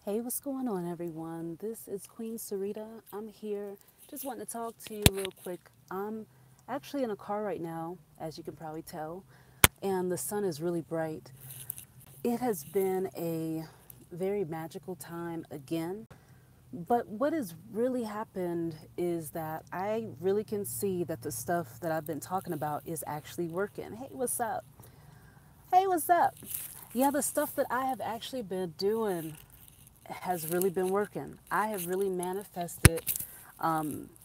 Hey, what's going on, everyone? This is Queen Sarita. I'm here. Just wanting to talk to you real quick. I'm actually in a car right now, as you can probably tell, and the sun is really bright. It has been a very magical time again. But what has really happened is that I really can see that the stuff that I've been talking about is actually working. Hey, what's up? Hey, what's up? Yeah, the stuff that I have actually been doing has really been working. I have really manifested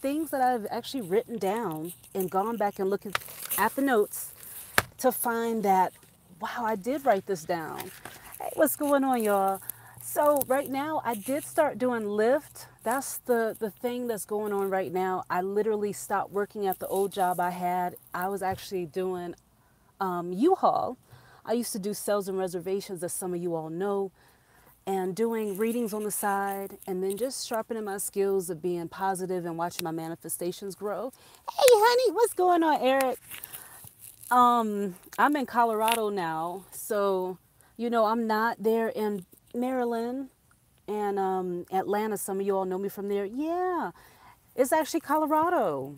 things that I've actually written down and gone back and looked at the notes to find that, wow, I did write this down. Hey, what's going on, y'all? So right now, I did start doing Lyft. That's the thing that's going on right now. I literally stopped working at the old job I had. I was actually doing U-Haul. I used to do sales and reservations, as some of you all know, and doing readings on the side, and then just sharpening my skills of being positive and watching my manifestations grow. Hey, honey, what's going on, Eric? I'm in Colorado now, so I'm not there in Maryland and Atlanta. Some of you all know me from there. Yeah, it's actually Colorado.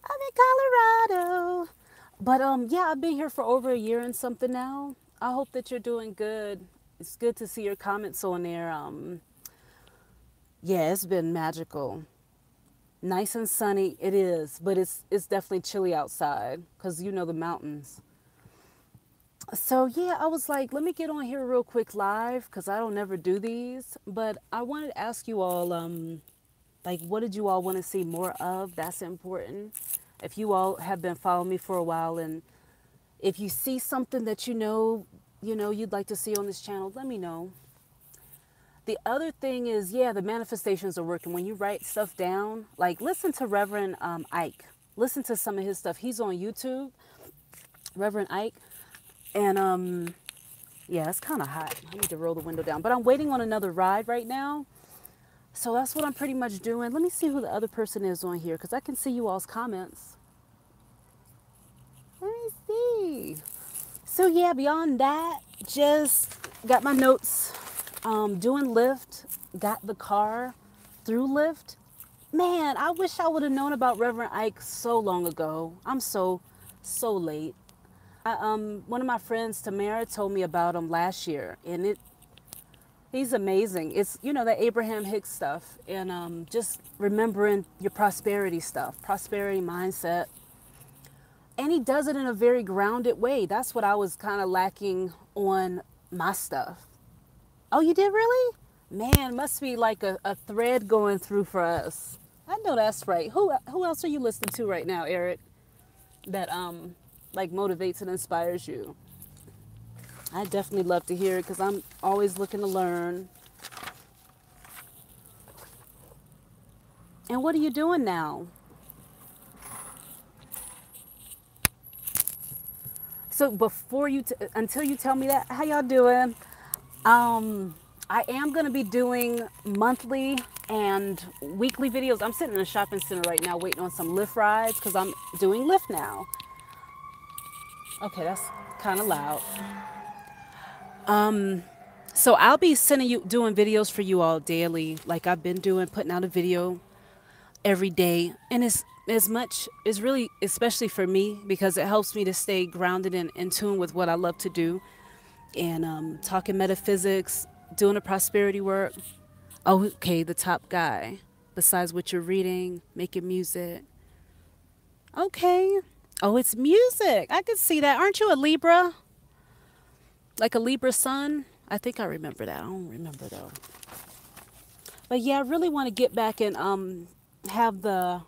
I'm in Colorado. But yeah, I've been here for over a year and something now. I hope that you're doing good. It's good to see your comments on there. Yeah, it's been magical. Nice and sunny it is, but it's definitely chilly outside because the mountains. So yeah, I was like, let me get on here real quick live because I don't never do these. But I wanted to ask you all, like, what did you all want to see more of? That's important. If you all have been following me for a while, and if you see something that you'd like to see on this channel, let me know. The other thing is, yeah, the manifestations are working. When you write stuff down, like listen to Reverend Ike. Listen to some of his stuff. He's on YouTube, Reverend Ike. And yeah, it's kind of hot. I need to roll the window down. But I'm waiting on another ride right now. So that's what I'm pretty much doing. Let me see who the other person is on here because I can see you all's comments. Let me see. So yeah, beyond that, just got my notes, doing Lyft, got the car through Lyft. Man, I wish I would have known about Reverend Ike so long ago. I'm so late. One of my friends, Tamara, told me about him last year, and he's amazing. It's, the Abraham Hicks stuff, and just remembering your prosperity stuff, prosperity mindset. And he does it in a very grounded way. That's what I was kind of lacking on my stuff. Oh, you did really? Man, must be like a thread going through for us. I know that's right. Who else are you listening to right now, Eric? That like motivates and inspires you? I definitely love to hear it because I'm always looking to learn. And what are you doing now? So until you tell me that, how y'all doing? I am going to be doing monthly and weekly videos. I'm sitting in a shopping center right now waiting on some Lyft rides because I'm doing Lyft now. Okay, that's kind of loud. So I'll be doing videos for you all daily, like I've been doing, putting out a video every day. And it's really, especially for me, because it helps me to stay grounded and in tune with what I love to do. And talking metaphysics, doing the prosperity work. Oh, okay, the top guy. Besides what you're reading, making music. Okay. Oh, it's music. I can see that. Aren't you a Libra? Like a Libra sun? I think I remember that. I don't remember though. But yeah, I really want to get back and have the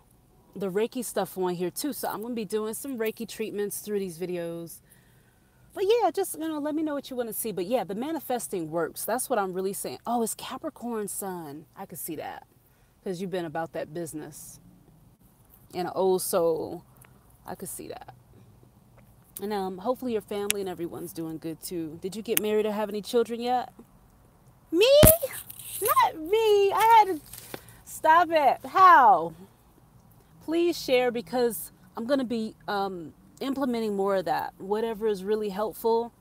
Reiki stuff on here too. So I'm going to be doing some Reiki treatments through these videos. But yeah, just, let me know what you want to see. But yeah, the manifesting works. That's what I'm really saying. Oh, it's Capricorn sun. I could see that because you've been about that business. And an old soul. I could see that. And hopefully your family and everyone's doing good too. Did you get married or have any children yet? Me? Not me. I had to stop it. How? Please share because I'm going to be implementing more of that. Whatever is really helpful,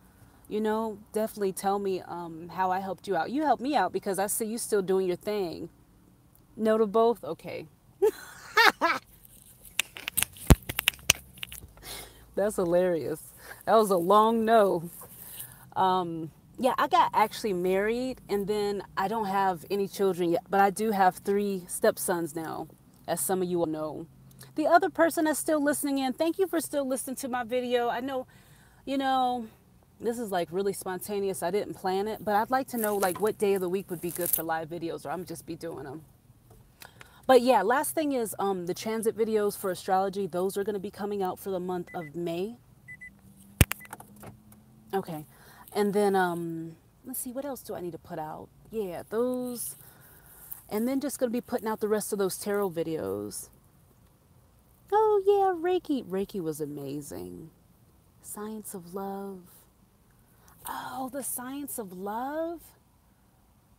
You know, definitely tell me how I helped you out. You helped me out because I see you still doing your thing. No to both? Okay. That's hilarious. That was a long no. Yeah, I got actually married and then I don't have any children yet, but I do have 3 stepsons now, as some of you all know. The other person that's still listening in, thank you for still listening to my video. I know, you know, this is like really spontaneous. I didn't plan it, but I'd like to know like what day of the week would be good for live videos, or I'm just be doing them. But yeah, last thing is the transit videos for astrology. Those are going to be coming out for the month of May. Okay. And then let's see, what else do I need to put out? Yeah, those. And then just going to be putting out the rest of those tarot videos. Oh yeah, Reiki. Reiki was amazing. Science of Love. Oh, the Science of Love.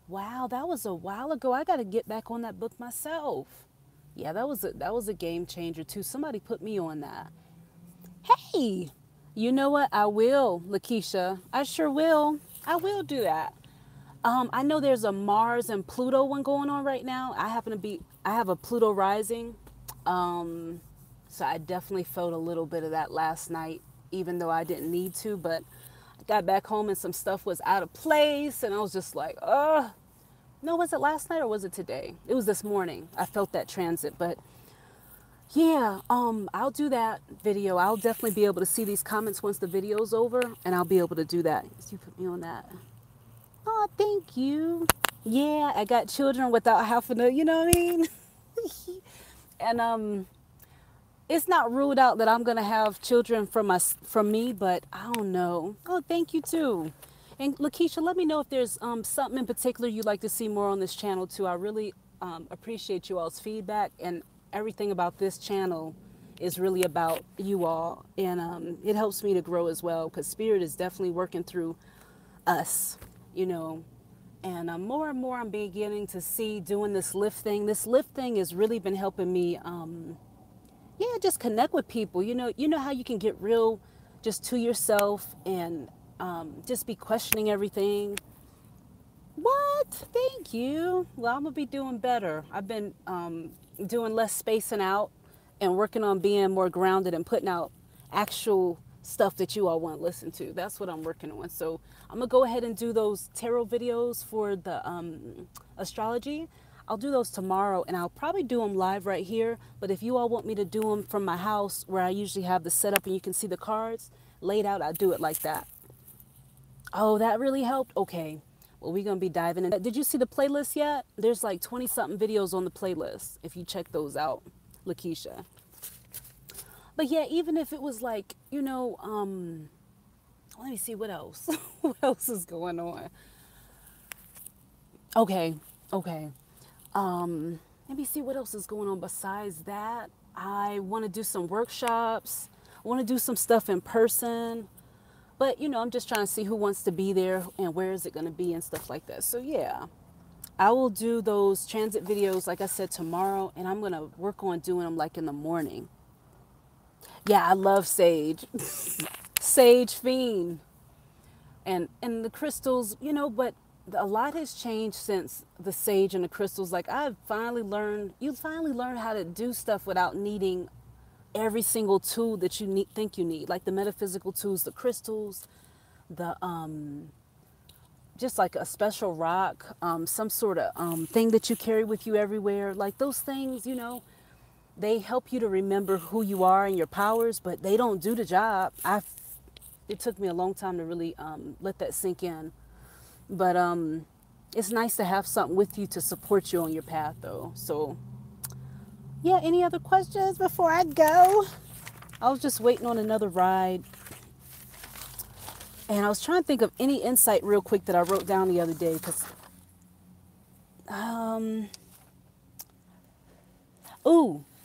Wow, that was a while ago. I got to get back on that book myself. Yeah, that was a game changer too. Somebody put me on that. Hey, you know what? I will, Lakeisha. I sure will. I will do that. I know there's a Mars and Pluto one going on right now. I have a Pluto rising. So I definitely felt a little bit of that last night, even though I didn't need to, but I got back home and some stuff was out of place and I was just like, ugh. No, was it last night or was it today? It was this morning. I felt that transit, but yeah, I'll do that video. I'll definitely be able to see these comments once the video's over and I'll be able to do that. You put me on that. Oh, thank you. Yeah, I got children without having to, you know what I mean? And it's not ruled out that I'm gonna have children from me, but I don't know. Oh, thank you too. And Lakeisha, let me know if there's something in particular you'd like to see more on this channel too. I really appreciate you all's feedback, and everything about this channel is really about you all, and it helps me to grow as well because Spirit is definitely working through us, you know. And more and more I'm beginning to see doing this lift thing. This lift thing has really been helping me yeah, just connect with people. You know how you can get real just to yourself and just be questioning everything. What? Thank you. Well, I'm gonna be doing better. I've been doing less spacing out and working on being more grounded and putting out actual stuff that you all want to listen to. That's what I'm working on. So I'm gonna go ahead and do those tarot videos for the astrology. I'll do those tomorrow and I'll probably do them live right here. But if you all want me to do them from my house where I usually have the setup and you can see the cards laid out, I'll do it like that. Oh, that really helped? Okay. Well, we're going to be diving in. Did you see the playlist yet? There's like 20 something videos on the playlist if you check those out, Lakeisha. But yeah, even if it was like, you know, let me see what else. What else is going on? Okay. Let me see what else is going on besides that. I want to do some workshops. I want to do some stuff in person. But, you know, I'm just trying to see who wants to be there and where is it going to be and stuff like that. So, yeah, I will do those transit videos, like I said, tomorrow. And I'm going to work on doing them like in the morning. Yeah, I love sage. Sage fiend. And the crystals, you know, but a lot has changed since the sage and the crystals. Like you finally learn how to do stuff without needing every single tool that you think you need, like the metaphysical tools, the crystals, the just like a special rock, some sort of thing that you carry with you everywhere. Like those things, you know, they help you to remember who you are and your powers, but they don't do the job. It took me a long time to really let that sink in, but it's nice to have something with you to support you on your path, though. So yeah, any other questions before I go? I was just waiting on another ride. And I was trying to think of any insight real quick that I wrote down the other day. Because,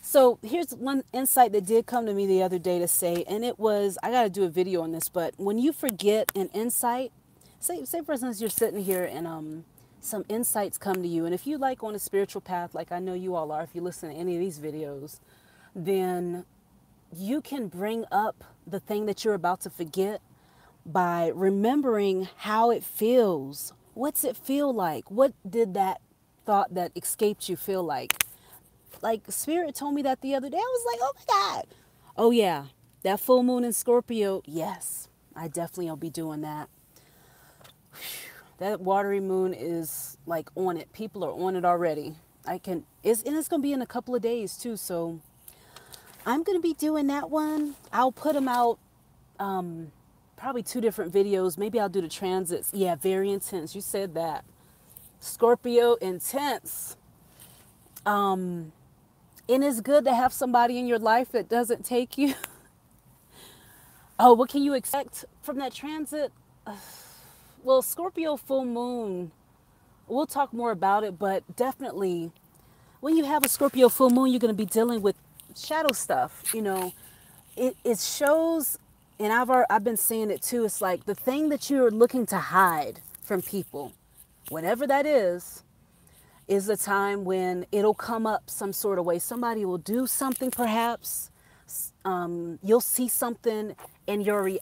so here's one insight that did come to me the other day to say, and it was, I got to do a video on this, but when you forget an insight, say for instance, you're sitting here and some insights come to you. And if you like on a spiritual path, like I know you all are, if you listen to any of these videos, then you can bring up the thing that you're about to forget by remembering how it feels. What's it feel like? What did that thought that escaped you feel like? Like Spirit told me that the other day. I was like, oh my God. Oh yeah, that full moon in Scorpio. Yes, I definitely will be doing that. That watery moon is like on it. People are on it already. It's gonna be in a couple of days too. So I'm gonna be doing that one. I'll put them out. Probably 2 different videos. Maybe I'll do the transits. Yeah, very intense. You said that. Scorpio intense. And it's good to have somebody in your life that doesn't take you. Oh, what can you expect from that transit? Well, Scorpio full moon, we'll talk more about it, but definitely when you have a Scorpio full moon, you're going to be dealing with shadow stuff. You know, it shows, and I've been seeing it too. It's like the thing that you're looking to hide from people, whatever that is a time when it'll come up some sort of way. Somebody will do something, perhaps. You'll see something, and your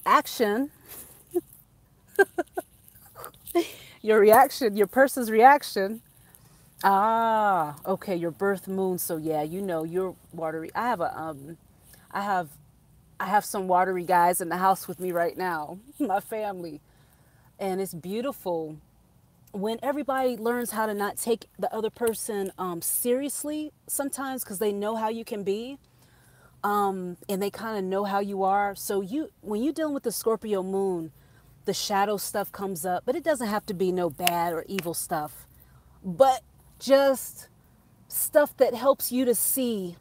person's reaction. Ah, okay, your birth moon. So yeah, you know you're watery. I have I have some watery guys in the house with me right now, my family, and it's beautiful when everybody learns how to not take the other person seriously sometimes because they know how you can be, and they kind of know how you are. So when you're dealing with the Scorpio moon, the shadow stuff comes up, but it doesn't have to be no bad or evil stuff, but just stuff that helps you to see,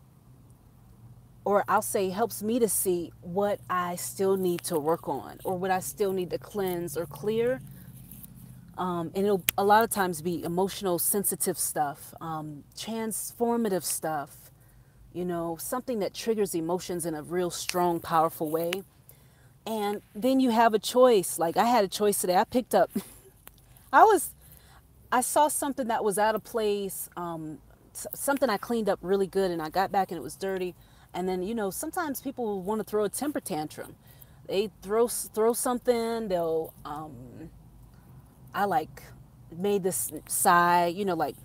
or I'll say helps me to see what I still need to work on or what I still need to cleanse or clear. And it'll a lot of times be emotional, sensitive stuff, transformative stuff, you know, something that triggers emotions in a real strong, powerful way. And then you have a choice. Like I had a choice today. I picked up, I was, I saw something that was out of place, something I cleaned up really good, and I got back and it was dirty. And then, you know, sometimes people want to throw a temper tantrum. They throw something, I like made this sigh, you know, like,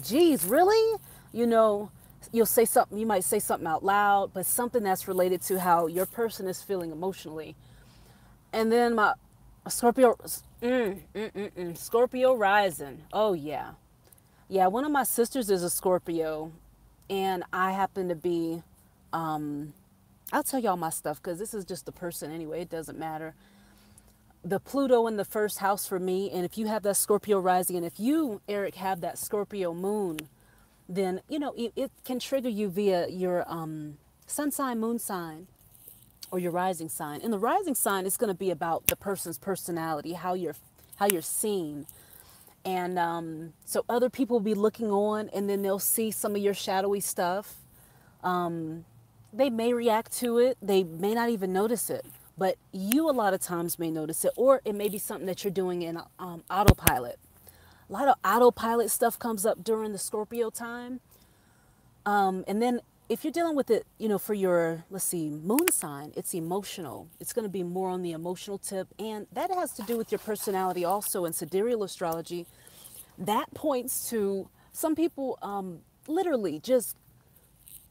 geez, really? You know, you might say something out loud, but something that's related to how your person is feeling emotionally. And then my Scorpio, Scorpio rising. Oh yeah. Yeah, one of my sisters is a Scorpio, and I happen to be, I'll tell y'all my stuff because this is just the person anyway, it doesn't matter. The Pluto in the first house for me, and if you have that Scorpio rising, and if you, Eric, have that Scorpio moon, then, you know, it can trigger you via your sun sign, moon sign, or your rising sign. And the rising sign is going to be about the person's personality, how you're seen. And so other people will be looking on, and then they'll see some of your shadowy stuff. They may react to it. They may not even notice it. But you a lot of times may notice it, or it may be something that you're doing in autopilot. A lot of autopilot stuff comes up during the Scorpio time. And then if you're dealing with it, you know, for your, let's see, moon sign, it's emotional. It's going to be more on the emotional tip. And that has to do with your personality also in sidereal astrology. That points to some people literally just,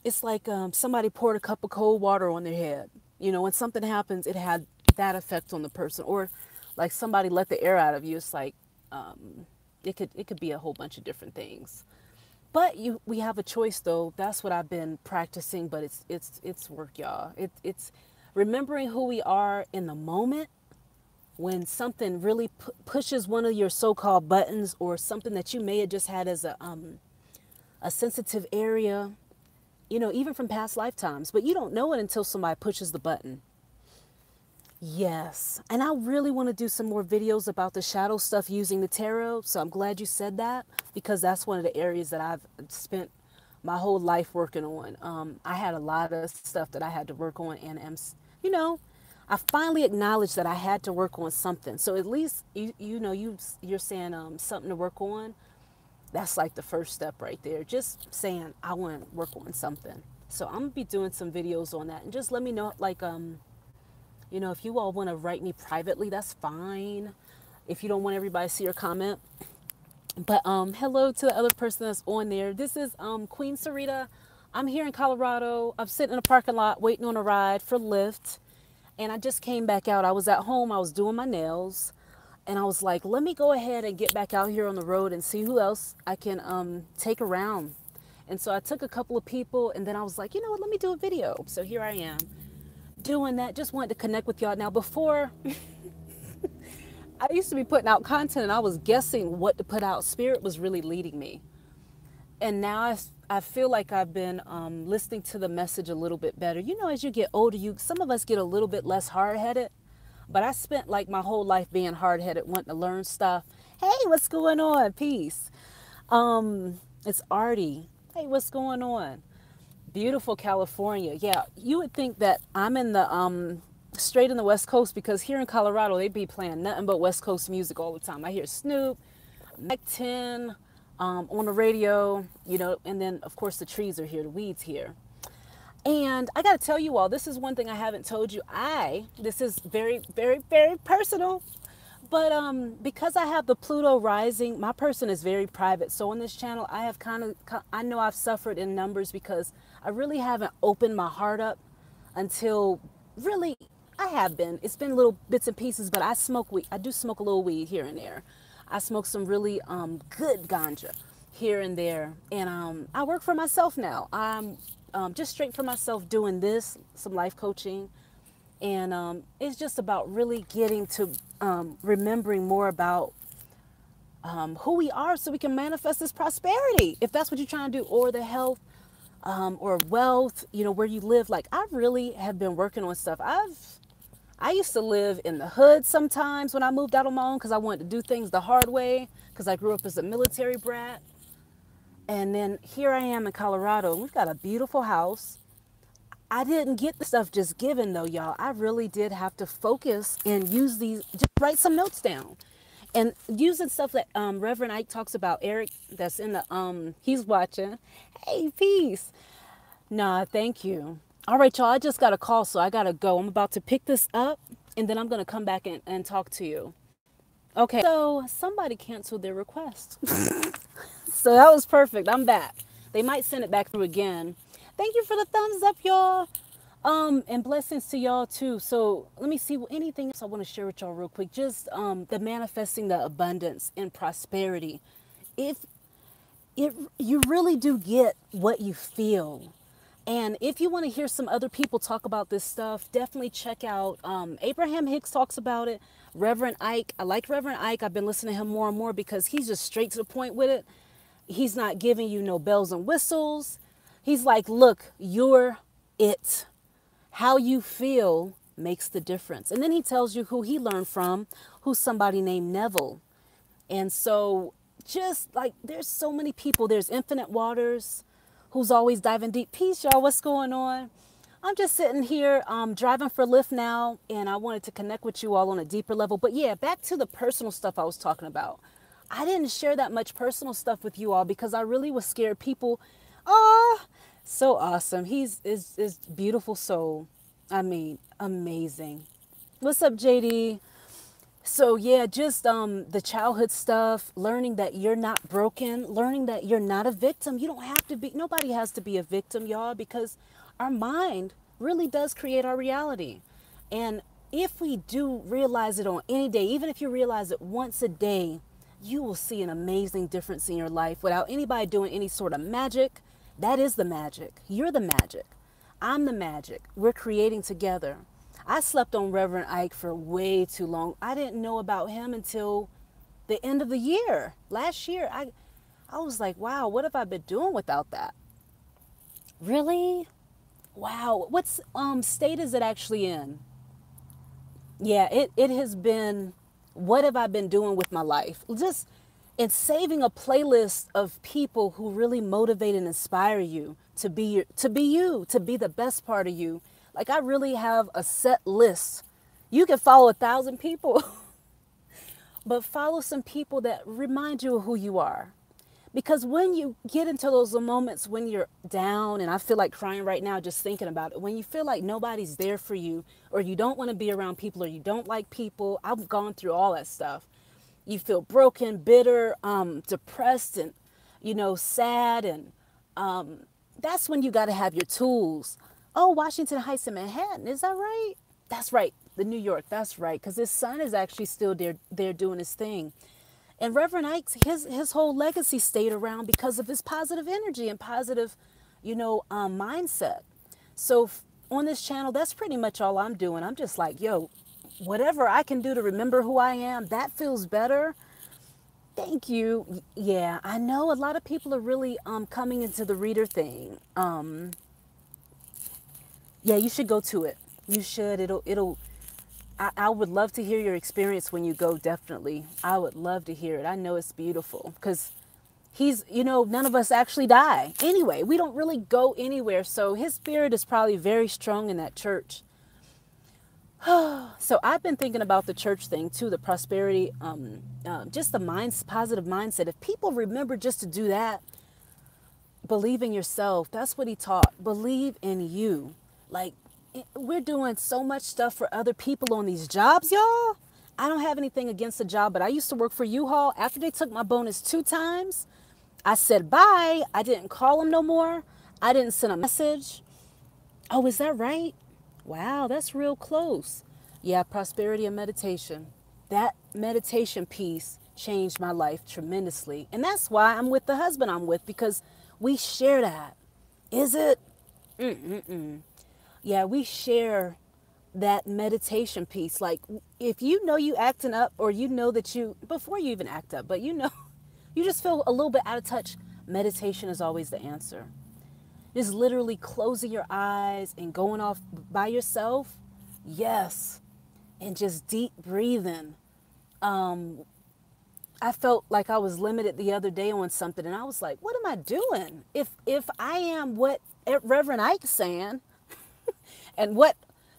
it's like somebody poured a cup of cold water on their head. You know, when something happens, it had that effect on the person. Or like somebody let the air out of you. It's like, it could be a whole bunch of different things. But we have a choice though. That's what I've been practicing, but it's work, y'all. It's remembering who we are in the moment when something really pushes one of your so-called buttons, or something that you may have just had as a sensitive area, you know, even from past lifetimes, but you don't know it until somebody pushes the button. Yes. And I really want to do some more videos about the shadow stuff using the tarot. So I'm glad you said that, because that's one of the areas that I've spent my whole life working on. I had a lot of stuff that I had to work on, and you know, I finally acknowledged that I had to work on something. So at least you're saying something to work on. That's like the first step right there. Just saying I want to work on something. So I'm gonna be doing some videos on that, and just let me know, like You know, if you all want to write me privately, that's fine. If you don't want everybody to see your comment. But hello to the other person that's on there. This is Queen Sarita. I'm here in Colorado. I'm sitting in a parking lot waiting on a ride for Lyft. And I just came back out. I was at home. I was doing my nails. And I was like, let me go ahead and get back out here on the road and see who else I can take around. And so I took a couple of people, and then I was like, you know what, let me do a video. So here I am doing that. Just wanted to connect with y'all. Now, before, I used to be putting out content and I was guessing what to put out. Spirit was really leading me. And now I feel like I've been listening to the message a little bit better. You know, as you get older, some of us get a little bit less hard-headed. But I spent like my whole life being hard-headed, wanting to learn stuff. Hey, what's going on? Peace. It's Artie. Hey, what's going on? Beautiful California. Yeah, you would think that I'm in the straight in the West Coast, because here in Colorado they be playing nothing but West Coast music all the time. I hear Snoop, Mac 10 on the radio, you know, and then of course the trees are here, the weeds here. And I got to tell you all, this is one thing I haven't told you. This is very, very, very personal. But because I have the Pluto rising, my person is very private. So on this channel, I know I've suffered in numbers because I really haven't opened my heart up until really I have been. It's been little bits and pieces, but I smoke weed. I do smoke a little weed here and there. I smoke some really good ganja here and there. And I work for myself now. I'm just straight for myself doing this, some life coaching. And it's just about really getting to remembering more about who we are so we can manifest this prosperity, if that's what you're trying to do, or the health or wealth, you know, where you live. Like, I really have been working on stuff. I used to live in the hood sometimes when I moved out on my own because I wanted to do things the hard way because I grew up as a military brat. And then here I am in Colorado. We've got a beautiful house. I didn't get the stuff just given though, y'all. I really did have to focus and use these, just write some notes down. And using stuff that Reverend Ike talks about, Eric, that's in the, he's watching. Hey, peace. Nah, thank you. All right, y'all, I just got a call, so I got to go. I'm about to pick this up, and then I'm going to come back and talk to you. Okay, so somebody canceled their request. So that was perfect. I'm back. They might send it back through again. Thank you for the thumbs up, y'all. And blessings to y'all too. So let me see, anything else I want to share with y'all real quick. Just the manifesting the abundance and prosperity. You really do get what you feel. And if you want to hear some other people talk about this stuff, definitely check out Abraham Hicks talks about it. Reverend Ike. I like Reverend Ike. I've been listening to him more and more because he's just straight to the point with it. He's not giving you no bells and whistles. He's like, look, you're it. How you feel makes the difference. And then he tells you who he learned from, who's somebody named Neville. And so just like, there's so many people. There's Infinite Waters, who's always diving deep. Peace, y'all. What's going on? I'm just sitting here driving for Lyft now, and I wanted to connect with you all on a deeper level. But yeah, back to the personal stuff I was talking about. I didn't share that much personal stuff with you all because I really was scared people. So awesome. He's beautiful soul. I mean, amazing. What's up, JD? So yeah, just the childhood stuff, learning that you're not broken, learning that you're not a victim. You don't have to be, nobody has to be a victim, y'all, because our mind really does create our reality. And if we do realize it on any day, even if you realize it once a day, you will see an amazing difference in your life without anybody doing any sort of magic. That is the magic. You're the magic. I'm the magic. We're creating together. I slept on Reverend Ike for way too long. I didn't know about him until the end of the year. Last year, I was like, wow, what have I been doing without that? Really? Wow. What's state is it actually in? Yeah, it has been, what have I been doing with my life? Just in saving a playlist of people who really motivate and inspire you to be you, to be the best part of you. Like, I really have a set list. You can follow 1,000 people, but follow some people that remind you of who you are. Because when you get into those moments when you're down, and I feel like crying right now just thinking about it, when you feel like nobody's there for you, or you don't want to be around people, or you don't like people, I've gone through all that stuff. You feel broken, bitter, depressed, and, sad. And that's when you got to have your tools. Oh, Washington Heights and Manhattan, is that right? That's right. The New York, that's right. Because his son is actually still there doing his thing. And Reverend Ike's, his whole legacy stayed around because of his positive energy and positive, mindset. So on this channel, that's pretty much all I'm doing. I'm just like, yo, whatever I can do to remember who I am, that feels better. Thank you. Yeah, I know a lot of people are really coming into the reader thing. Yeah, you should go to it. You should. I would love to hear your experience when you go, definitely. I would love to hear it. I know it's beautiful because none of us actually die. Anyway, we don't really go anywhere. So his spirit is probably very strong in that church. So I've been thinking about the church thing too, the prosperity, just the positive mindset. If people remember just to do that, believe in yourself. That's what he taught. Believe in you. Like, we're doing so much stuff for other people on these jobs, y'all. I don't have anything against the job, but I used to work for U-Haul. After they took my bonus 2 times, I said bye. I didn't call them no more. I didn't send a message. Oh, is that right? Wow, that's real close. Yeah, prosperity and meditation. That meditation piece changed my life tremendously. And that's why I'm with the husband I'm with, because we share that. Is it? Yeah, we share that meditation piece. Like, if you know you acting up, or you know that before you even act up, but you just feel a little bit out of touch, meditation is always the answer. Just literally closing your eyes and going off by yourself. Yes. And just deep breathing. I felt like I was limited the other day on something, and I was like, what am I doing? If I am what Reverend Ike's saying, and what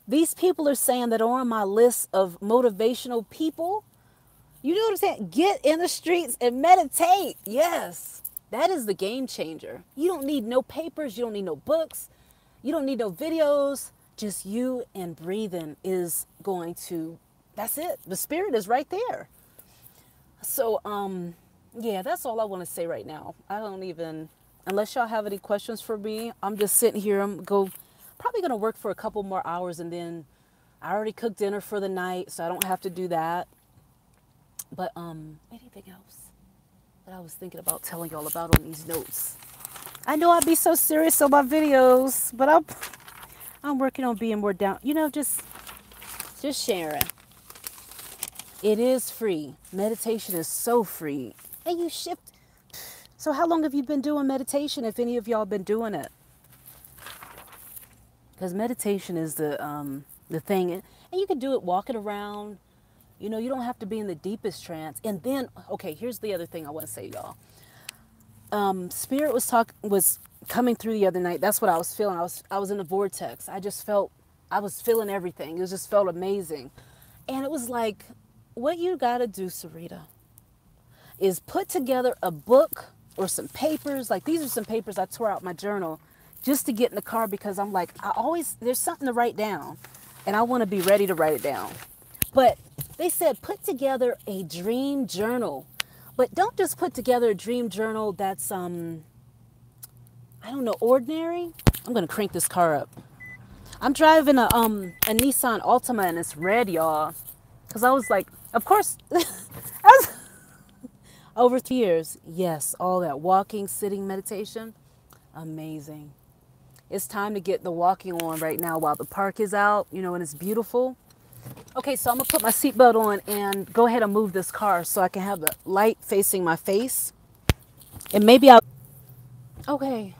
these people are saying that are on my list of motivational people, you know what I'm saying? Get in the streets and meditate. Yes. That is the game changer. You don't need no papers. You don't need no books. You don't need no videos. Just you and breathing is going to, that's it. The spirit is right there. So, yeah, that's all I want to say right now. I don't even, unless y'all have any questions for me, I'm just sitting here. Probably going to work for a couple more hours, and then I already cooked dinner for the night, so I don't have to do that. But, anything else that I was thinking about telling y'all about on these notes? I know I'd be so serious on my videos, but I'm working on being more down, just sharing. It is free. Meditation is so free. And you shift. So how long have you been doing meditation, if any of y'all been doing it? Because meditation is the thing. And you can do it walking around. You don't have to be in the deepest trance. And then, okay, here's the other thing I want to say, y'all. Spirit was coming through the other night. That's what I was feeling. I was in a vortex. I was feeling everything. It just felt amazing. And it was like, what you got to do, Sarita, is put together a book or some papers. Like, these are some papers I tore out my journal just to get in the car, because I'm like, there's something to write down, and I want to be ready to write it down. But they said put together a dream journal. But don't just put together a dream journal that's, I don't know, ordinary. I'm going to crank this car up. I'm driving a Nissan Altima, and it's red, y'all. Because I was like, of course, over 3 years, yes, all that walking, sitting, meditation, amazing. It's time to get the walking on right now while the park is out, and it's beautiful. Okay, so I'm going to put my seatbelt on and go ahead and move this car so I can have the light facing my face. And maybe okay,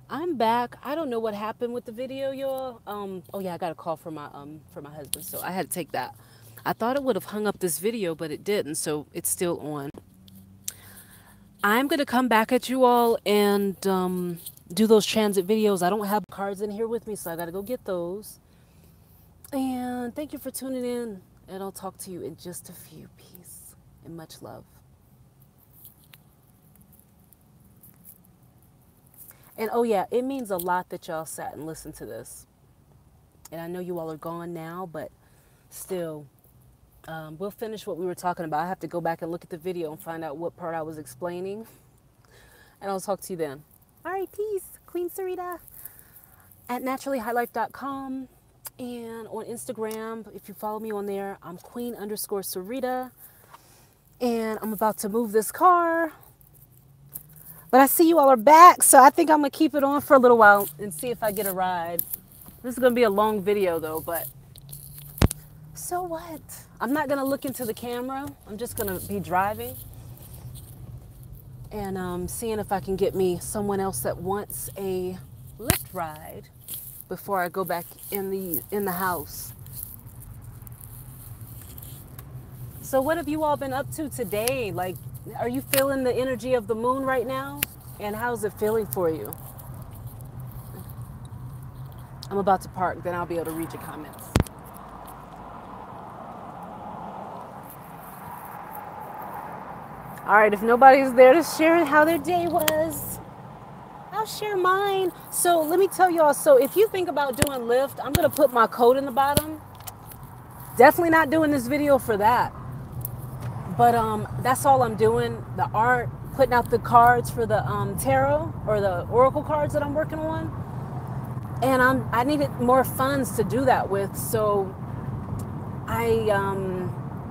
I'm back. I don't know what happened with the video, y'all. Oh yeah, I got a call from my husband, so I had to take that. I thought it would have hung up this video, but it didn't, so it's still on. I'm going to come back at you all and do those transit videos. I don't have cards in here with me, so I got to go get those. And thank you for tuning in, and I'll talk to you in just a few. Peace and much love. And oh yeah, it means a lot that y'all sat and listened to this. And I know you all are gone now, but still, we'll finish what we were talking about. I have to go back and look at the video and find out what part I was explaining. And I'll talk to you then. All right, peace. Queen Sarita at naturallyhighlife.com. And on Instagram, if you follow me on there, I'm queen_Sarita. And I'm about to move this car. But I see you all are back, so I think I'm going to keep it on for a little while and see if I get a ride. This is going to be a long video, though, but so what? I'm not going to look into the camera. I'm just going to be driving and seeing if I can get me someone else that wants a Lyft ride before I go back in the house. So what have you all been up to today? Like, are you feeling the energy of the moon right now? And how's it feeling for you? I'm about to park, then I'll be able to read your comments. All right, if nobody's there to share how their day was, I'll share mine. So let me tell y'all, so if you think about doing Lyft, I'm gonna put my code in the bottom. Definitely not doing this video for that. But that's all I'm doing. The art, putting out the cards for the tarot or the oracle cards that I'm working on. And I needed more funds to do that with. So I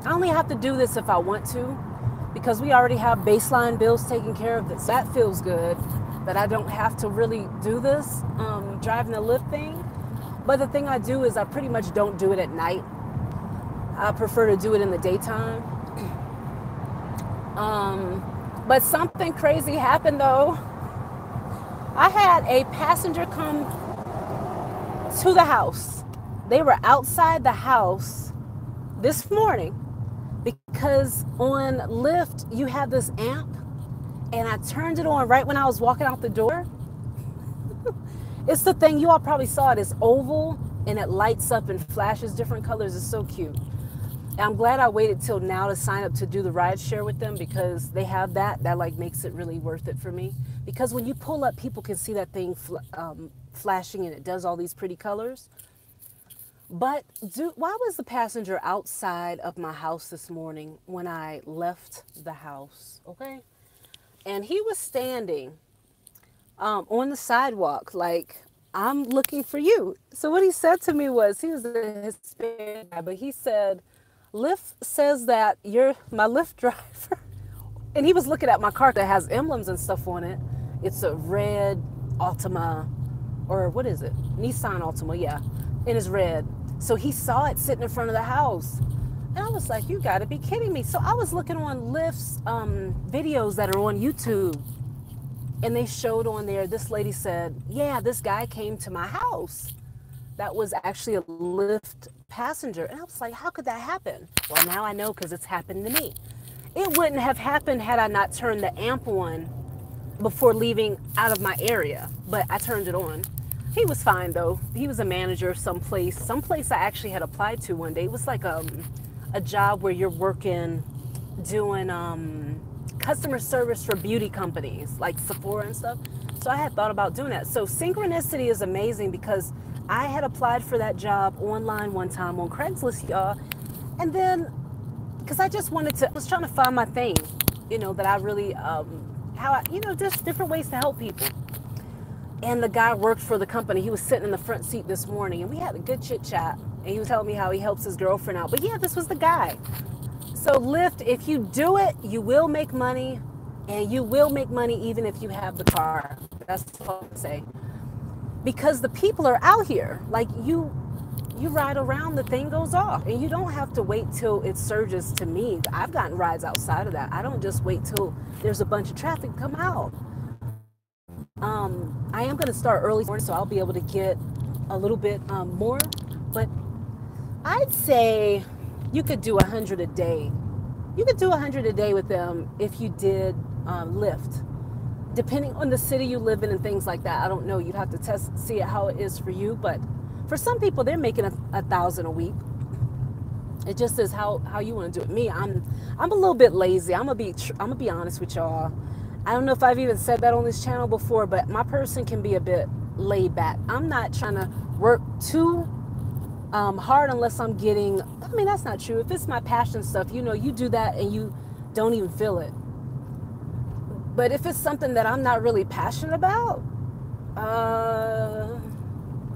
only have to do this if I want to, because we already have baseline bills taken care of. That feels good, that I don't have to really do this, driving the Lyft thing. But the thing I do is I pretty much don't do it at night. I prefer to do it in the daytime. But something crazy happened though. I had a passenger come to the house. They were outside the house this morning because on Lyft you have this amp, and I turned it on right when I was walking out the door. It's the thing, you all probably saw it. It's oval and it lights up and flashes different colors. It's so cute. I'm glad I waited till now to sign up to do the ride share with them, because they have that like makes it really worth it for me. Because when you pull up, people can see that thing flashing, and it does all these pretty colors. But why was the passenger outside of my house this morning when I left the house? Okay. And he was standing on the sidewalk like, I'm looking for you. So what he said to me was, he was a Hispanic guy, but he said, Lyft says that you're my Lyft driver. And he was looking at my car that has emblems and stuff on it. It's a red Altima, or what is it? Nissan Altima, yeah. It is red. So he saw it sitting in front of the house. And I was like, you gotta be kidding me. So I was looking on Lyft's videos that are on YouTube. And they showed on there, this lady said, yeah, this guy came to my house. That was actually a Lyft passenger. And I was like, how could that happen? Well, now I know, because it's happened to me. It wouldn't have happened had I not turned the amp on before leaving out of my area, but I turned it on. He was fine though. He was a manager someplace I actually had applied to one day. It was like a job where you're working, doing customer service for beauty companies like Sephora and stuff. So I had thought about doing that. So synchronicity is amazing, because I had applied for that job online one time on Craigslist, y'all. And then, because I was trying to find my thing, that I really, just different ways to help people. And the guy worked for the company. He was sitting in the front seat this morning, and we had a good chit chat. And he was telling me how he helps his girlfriend out. But yeah, this was the guy. So Lyft, if you do it, you will make money, and you will make money even if you have the car. That's all I say. Because the people are out here. Like, you ride around, the thing goes off, and you don't have to wait till it surges to me. I've gotten rides outside of that. I don't just wait till there's a bunch of traffic come out. I am going to start early morning, so I'll be able to get a little bit more. But I'd say you could do 100 a day. You could do 100 a day with them if you did Lyft. Depending on the city you live in and things like that. I don't know. You'd have to see how it is for you. But for some people, they're making 1,000 a week. It just is how you want to do it. Me, I'm a little bit lazy. I'm gonna be honest with y'all. I don't know if I've even said that on this channel before, but my person can be a bit laid back. I'm not trying to work too hard unless I'm getting, I mean, that's not true. If it's my passion stuff, you know, you do that and you don't even feel it. But if it's something that I'm not really passionate about,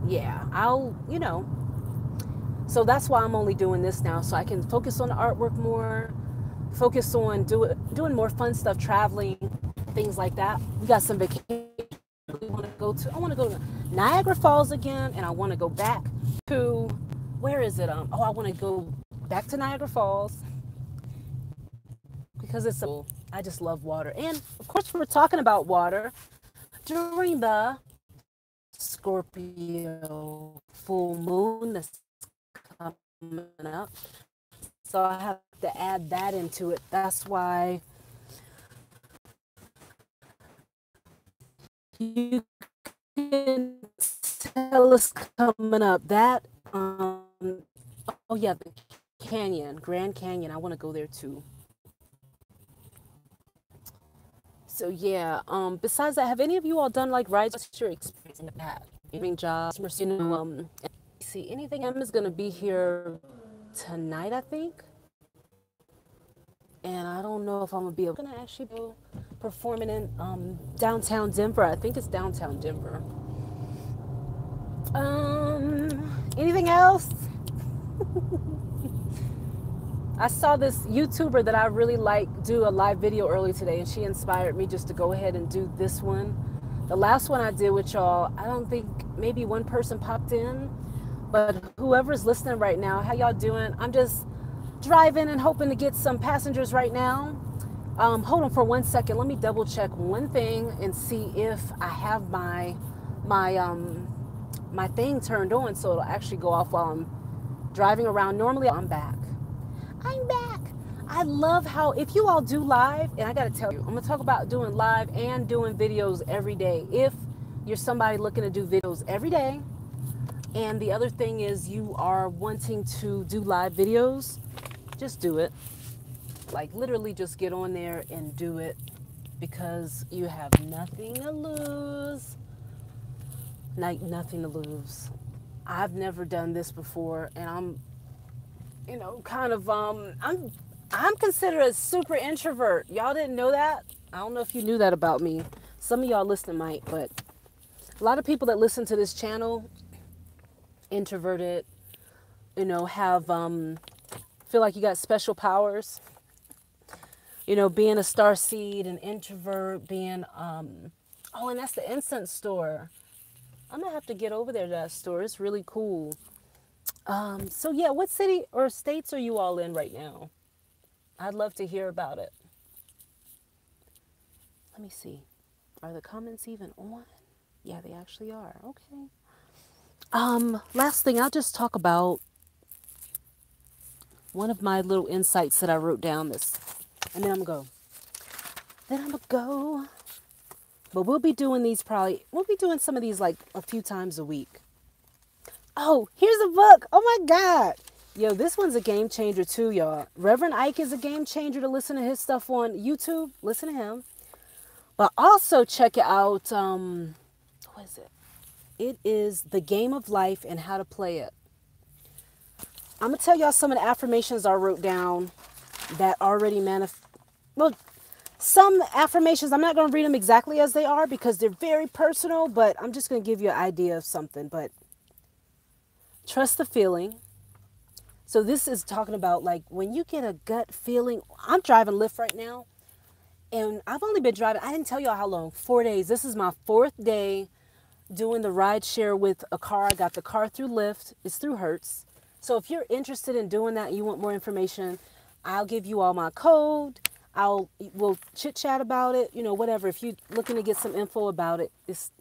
yeah, I'll, you know. So that's why I'm only doing this now, so I can focus on the artwork more, focus on doing more fun stuff, traveling, things like that. We got some vacation we want to go to. I want to go to Niagara Falls again, and I want to go back to, where is it? Oh, I want to go back to Niagara Falls because I just love water. And of course, we're talking about water during the Scorpio full moon that's coming up. So I have to add that into it. That's why you can tell us coming up. That, oh yeah, the canyon, Grand Canyon. I want to go there too. So yeah, besides that, have any of you all done like rides? What's your experience in the past? Doing jobs, you know, see anything? Emma's gonna be here tonight, I think. And I don't know if I'm gonna be able to actually go performing in downtown Denver. I think it's downtown Denver. Anything else? I saw this YouTuber that I really like do a live video early today, and she inspired me just to go ahead and do this one. The last one I did with y'all, I don't think maybe one person popped in, but whoever's listening right now, how y'all doing? I'm just driving and hoping to get some passengers right now. Hold on for 1 second. Let me double check one thing and see if I have my thing turned on so it'll actually go off while I'm driving around. Normally I'm back. I love how, if you all do live, and I gotta tell you, I'm gonna talk about doing live and doing videos every day. If you're somebody looking to do videos every day, and the other thing is you are wanting to do live videos, just do it. Like literally just get on there and do it, because you have nothing to lose. Like nothing to lose. I've never done this before, and I'm, you know, kind of I'm considered a super introvert. Y'all didn't know that? I don't know if you knew that about me. Some of y'all listening might, but a lot of people that listen to this channel, introverted, you know, have feel like you got special powers. You know, being a star seed, an introvert, being oh, and that's the incense store. I'm gonna have to get over there to that store. It's really cool. So yeah, what city or states are you all in right now? I'd love to hear about it. Let me see. Are the comments even on? Yeah, they actually are. Okay. Last thing, I'll just talk about one of my little insights that I wrote down this, and then I'm gonna go. But we'll be doing these we'll be doing some of these like a few times a week. Oh, here's a book. Oh my God. Yo, this one's a game changer too, y'all. Reverend Ike is a game changer to listen to his stuff on YouTube. Listen to him. But also check it out. What is it? It is The Game of Life and How to Play It. I'm going to tell y'all some of the affirmations I wrote down that already well, some affirmations, I'm not going to read them exactly as they are because they're very personal, but I'm just going to give you an idea of something. But trust the feeling. So this is talking about like when you get a gut feeling. I'm driving Lyft right now, and I've only been driving, I didn't tell y'all how long, 4 days. This is my 4th day doing the ride share with a car. I got the car through Lyft. It's through Hertz. So if you're interested in doing that and you want more information, I'll give you all my code. We'll chit chat about it, you know, whatever. If you're looking to get some info about it, it's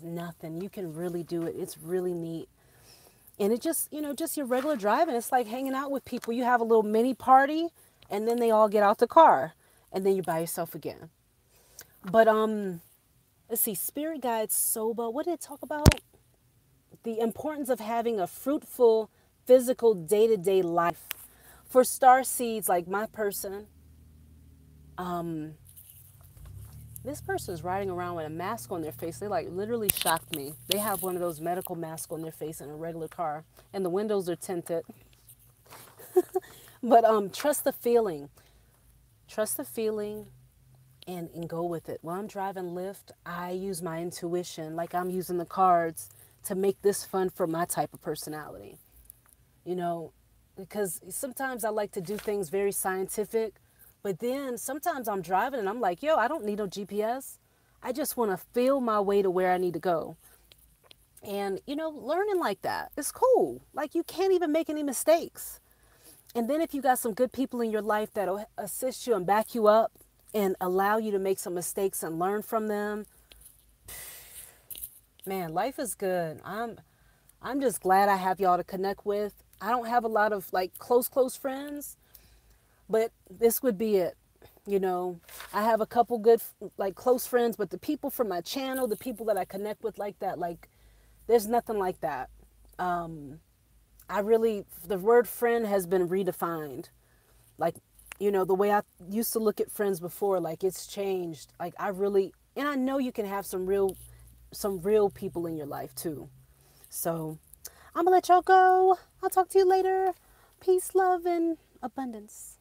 nothing. You can really do it. It's really neat. And it just, you know, just your regular driving. It's like hanging out with people. You have a little mini party, and then they all get out the car, and then you're by yourself again. But let's see, Spirit Guide Soba. What did it talk about? The importance of having a fruitful, physical, day-to-day life. For star seeds like my person, This person's riding around with a mask on their face. They like literally shocked me. They have one of those medical masks on their face in a regular car, and the windows are tinted. But trust the feeling. Trust the feeling and go with it. While I'm driving Lyft, I use my intuition like I'm using the cards to make this fun for my type of personality. You know, because sometimes I like to do things very scientific, but then sometimes I'm driving and I'm like, yo, I don't need no GPS. I just want to feel my way to where I need to go. And, you know, learning like that is cool. Like, you can't even make any mistakes. And then if you got some good people in your life that'll assist you and back you up and allow you to make some mistakes and learn from them, man, life is good. I'm just glad I have y'all to connect with. I don't have a lot of like close friends, but this would be it. You know, I have a couple good like close friends, but the people from my channel, the people that I connect with like that, like there's nothing like that. The word friend has been redefined. Like, you know, the way I used to look at friends before, like it's changed. Like and I know you can have some real people in your life too. So I'm gonna let y'all go. I'll talk to you later. Peace, love, and abundance.